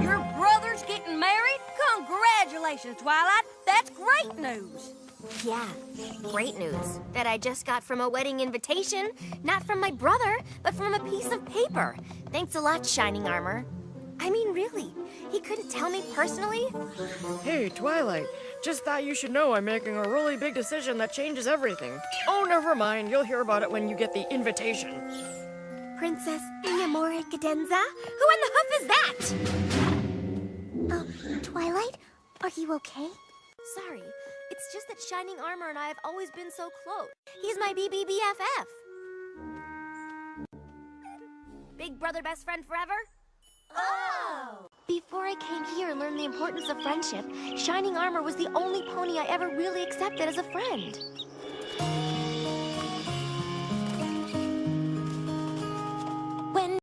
Your brother's getting married? Congratulations, Twilight. That's great news. Yeah, great news. That I just got from a wedding invitation. Not from my brother, but from a piece of paper. Thanks a lot, Shining Armor. I mean, really, he couldn't tell me personally? Hey, Twilight. Just thought you should know I'm making a really big decision that changes everything. Oh, never mind. You'll hear about it when you get the invitation. Princess Mi Amore Cadenza? Who in the hoof is that? Twilight, are you okay? Sorry, it's just that Shining Armor and I have always been so close. He's my B.B.B.F.F. Big brother, best friend forever? Oh! Before I came here and learned the importance of friendship, Shining Armor was the only pony I ever really accepted as a friend. When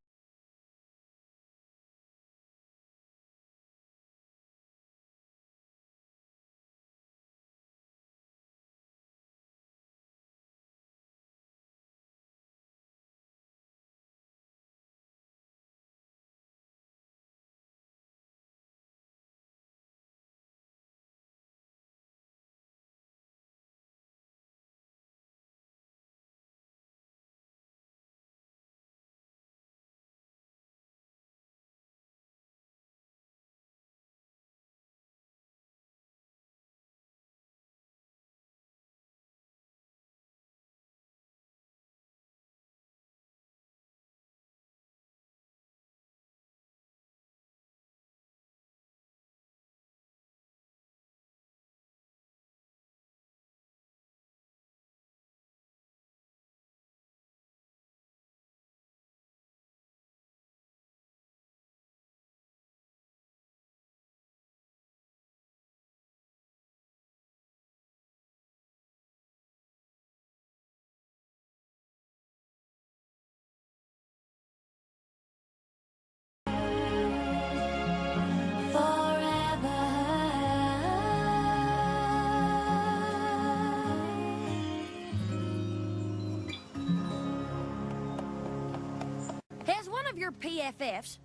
Has one of your PFFs,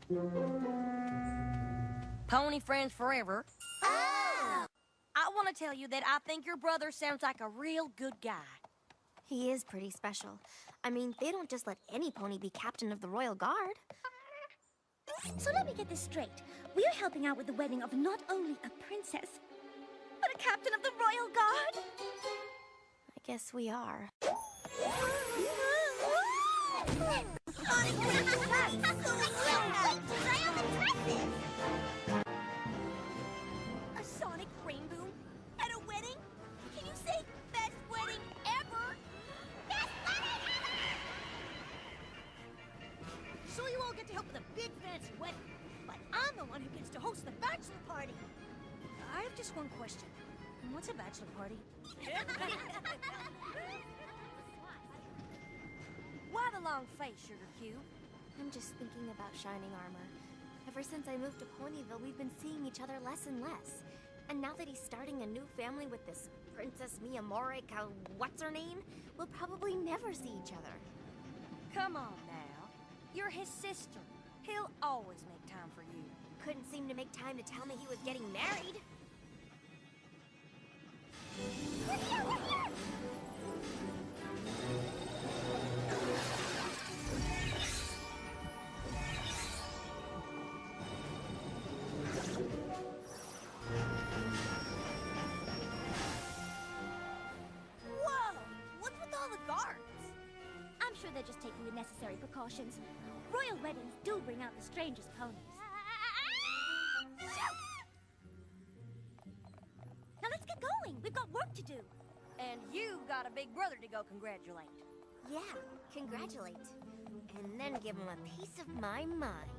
Pony Friends Forever, I want to tell you that I think your brother sounds like a real good guy. he is pretty special. I mean, they don't just let any pony be captain of the Royal Guard. So let me get this straight. We're helping out with the wedding of not only a princess, but a captain of the Royal Guard. I guess we are. A sonic rainbow at a wedding? Can you say best wedding ever? Best wedding ever! So you all get to help with a big fancy wedding, but I'm the one who gets to host the bachelor party. I have just one question. What's a bachelor party? Why the long face, Sugar Cube? I'm just thinking about Shining Armor. Ever since I moved to Ponyville, we've been seeing each other less and less. And now that he's starting a new family with this Princess Mi Amore, what's her name? We'll probably never see each other. Come on now. You're his sister. He'll always make time for you. Couldn't seem to make time to tell me he was getting married. I'm sure they're just taking the necessary precautions. Royal weddings do bring out the strangest ponies. Now let's get going. We've got work to do. And you got a big brother to go congratulate. Yeah, congratulate. And then give him a piece of my mind.